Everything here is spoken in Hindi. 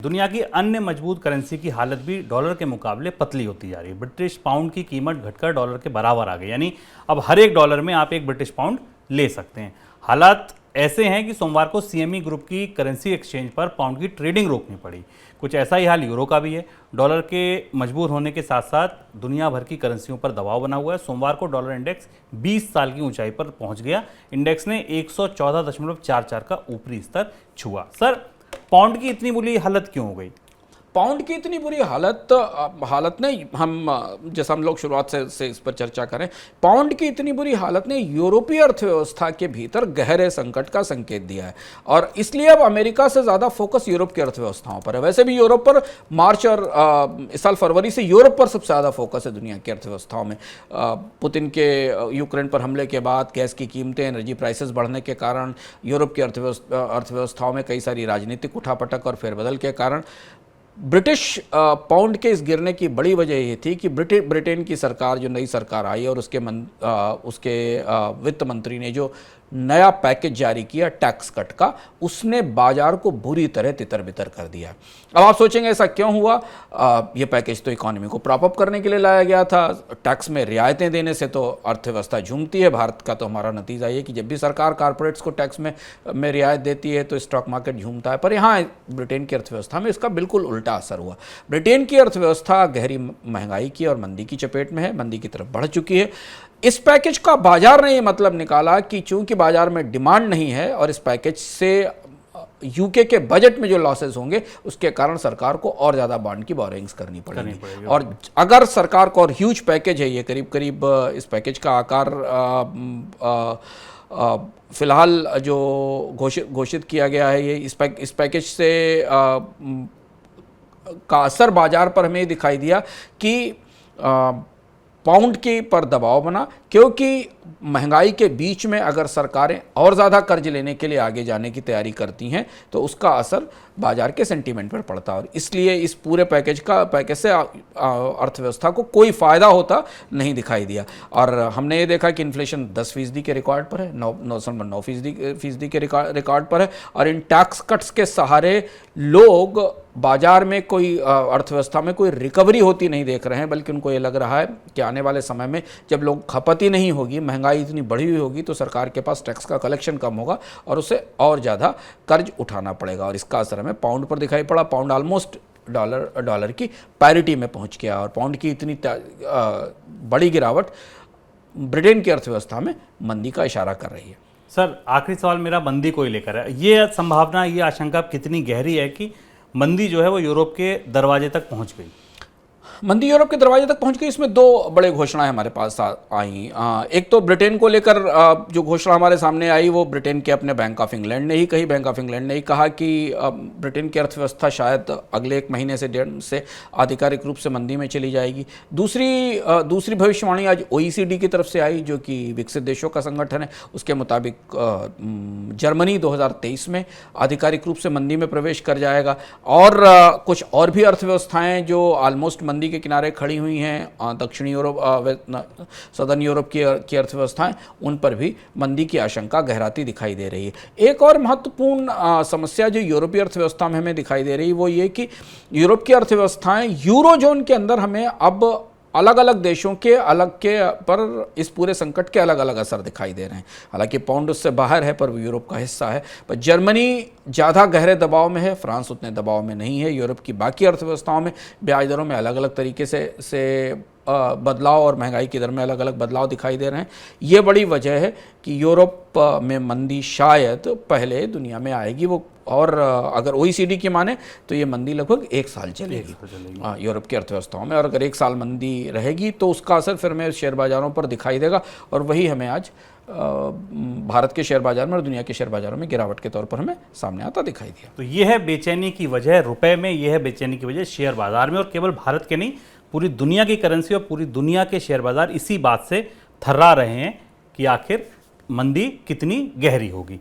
दुनिया की अन्य मजबूत करेंसी की हालत भी डॉलर के मुकाबले पतली होती जा रही है। ब्रिटिश पाउंड की कीमत घटकर डॉलर के बराबर आ गई, यानी अब हर एक डॉलर में आप एक ब्रिटिश पाउंड ले सकते हैं। हालात ऐसे हैं कि सोमवार को सीएमई ग्रुप की करेंसी एक्सचेंज पर पाउंड की ट्रेडिंग रोकनी पड़ी। कुछ ऐसा ही हाल यूरो का भी है। डॉलर के मजबूर होने के साथ साथ दुनिया भर की करेंसियों पर दबाव बना हुआ है। सोमवार को डॉलर इंडेक्स 20 साल की ऊंचाई पर पहुंच गया। इंडेक्स ने 114.44 का ऊपरी स्तर छुआ। सर, पाउंड की इतनी बुरी हालत क्यों हो गई? पाउंड की इतनी बुरी हालत नहीं, हम जैसा हम लोग शुरुआत से इस पर चर्चा करें, पाउंड की इतनी बुरी हालत ने यूरोपीय अर्थव्यवस्था के भीतर गहरे संकट का संकेत दिया है और इसलिए अब अमेरिका से ज़्यादा फोकस यूरोप की अर्थव्यवस्थाओं पर है। वैसे भी यूरोप पर मार्च और इस साल फरवरी से यूरोप पर सबसे ज़्यादा फोकस है दुनिया की अर्थव्यवस्थाओं में। पुतिन के यूक्रेन पर हमले के बाद गैस की कीमतें, एनर्जी प्राइसेस बढ़ने के कारण यूरोप की अर्थव्यवस्थाओं में कई सारी राजनीतिक उठापटक और फेरबदल के कारण ब्रिटिश पाउंड के इस गिरने की बड़ी वजह ये थी कि ब्रिटेन की सरकार, जो नई सरकार आई और उसके वित्त मंत्री ने जो नया पैकेज जारी किया टैक्स कट का, उसने बाजार को बुरी तरह तितर बितर कर दिया। अब आप सोचेंगे ऐसा क्यों हुआ? ये पैकेज तो इकोनॉमी को प्रॉप अप करने के लिए लाया गया था। टैक्स में रियायतें देने से तो अर्थव्यवस्था झूमती है। भारत का तो हमारा नतीजा ये कि जब भी सरकार कॉर्पोरेट्स को टैक्स में रियायत देती है तो स्टॉक मार्केट झूमता है। पर यहाँ ब्रिटेन की अर्थव्यवस्था में इसका बिल्कुल उल्टा असर हुआ। ब्रिटेन की अर्थव्यवस्था गहरी महंगाई की और मंदी की चपेट में है, मंदी की तरफ बढ़ चुकी है। इस पैकेज का बाजार ने ये मतलब निकाला कि चूंकि बाजार में डिमांड नहीं है और इस पैकेज से यूके के बजट में जो लॉसेस होंगे उसके कारण सरकार को और ज़्यादा बॉन्ड की बोरिंग्स करनी पड़ेगी। और अगर सरकार को, और ह्यूज पैकेज है ये, करीब करीब इस पैकेज का आकार फिलहाल जो घोषित किया गया है, ये इस पैकेज से का असर बाजार पर हमें दिखाई दिया कि पाउंड के पर दबाव बना, क्योंकि महंगाई के बीच में अगर सरकारें और ज़्यादा कर्ज लेने के लिए आगे जाने की तैयारी करती हैं तो उसका असर बाजार के सेंटीमेंट पर पड़ता है और इसलिए इस पूरे पैकेज से अर्थव्यवस्था को कोई फ़ायदा होता नहीं दिखाई दिया। और हमने ये देखा कि इन्फ्लेशन 10% के रिकॉर्ड पर है, 9.9% के रिकॉर्ड पर है और इन टैक्स कट्स के सहारे लोग बाजार में कोई अर्थव्यवस्था में कोई रिकवरी होती नहीं देख रहे हैं, बल्कि उनको ये लग रहा है कि आने वाले समय में जब लोग खपत ही नहीं होगी, महंगाई इतनी बढ़ी हुई होगी, तो सरकार के पास टैक्स का कलेक्शन कम होगा और उसे और ज़्यादा कर्ज उठाना पड़ेगा और इसका असर हमें पाउंड पर दिखाई पड़ा। पाउंड ऑलमोस्ट डॉलर की पैरिटी में पहुंच गया और पाउंड की इतनी बड़ी गिरावट ब्रिटेन की अर्थव्यवस्था में मंदी का इशारा कर रही है। सर, आखिरी सवाल मेरा मंदी को ही लेकर है। ये संभावना, ये आशंका कितनी गहरी है कि मंदी जो है वो यूरोप के दरवाजे तक पहुंच गई? मंदी यूरोप के दरवाजे तक पहुंच गई। इसमें दो बड़े घोषणाएं हमारे पास आई। एक तो ब्रिटेन को लेकर जो घोषणा हमारे सामने आई वो ब्रिटेन के अपने बैंक ऑफ इंग्लैंड ने ही कही। बैंक ऑफ इंग्लैंड ने ही कहा कि ब्रिटेन की अर्थव्यवस्था शायद अगले 1 महीने से आधिकारिक रूप से मंदी में चली जाएगी। दूसरी भविष्यवाणी आज OECD की तरफ से आई, जो कि विकसित देशों का संगठन है। उसके मुताबिक जर्मनी 2023 में आधिकारिक रूप से मंदी में प्रवेश कर जाएगा और कुछ और भी अर्थव्यवस्थाएं जो ऑलमोस्ट मंदी के किनारे खड़ी हुई हैं, दक्षिणी यूरोप, सदर्न यूरोप की अर्थव्यवस्थाएं, उन पर भी मंदी की आशंका गहराती दिखाई दे रही है। एक और महत्वपूर्ण समस्या जो यूरोपीय अर्थव्यवस्था में हमें दिखाई दे रही है वो ये कि यूरोप की अर्थव्यवस्थाएं यूरोजोन के अंदर हमें अब अलग अलग देशों के पर इस पूरे संकट के अलग अलग असर दिखाई दे रहे हैं। हालांकि पाउंड उससे बाहर है पर वो यूरोप का हिस्सा है। पर जर्मनी ज़्यादा गहरे दबाव में है, फ्रांस उतने दबाव में नहीं है। यूरोप की बाकी अर्थव्यवस्थाओं में ब्याज दरों में अलग अलग तरीके से बदलाव और महंगाई की दर में अलग अलग बदलाव दिखाई दे रहे हैं। ये बड़ी वजह है कि यूरोप में मंदी शायद पहले दुनिया में आएगी वो, और अगर OECD की माने तो ये मंदी लगभग 1 साल चलेगी यूरोप की अर्थव्यवस्थाओं में। और अगर 1 साल मंदी रहेगी तो उसका असर फिर हमें शेयर बाजारों पर दिखाई देगा और वही हमें आज भारत के शेयर बाजार में और दुनिया के शेयर बाजारों में गिरावट के तौर पर हमें सामने आता दिखाई दिया। तो ये है बेचैनी की वजह रुपए में, ये है बेचैनी की वजह शेयर बाजार में। और केवल भारत के नहीं, पूरी दुनिया की करेंसी और पूरी दुनिया के शेयर बाजार इसी बात से थर्रा रहे हैं कि आखिर मंदी कितनी गहरी होगी।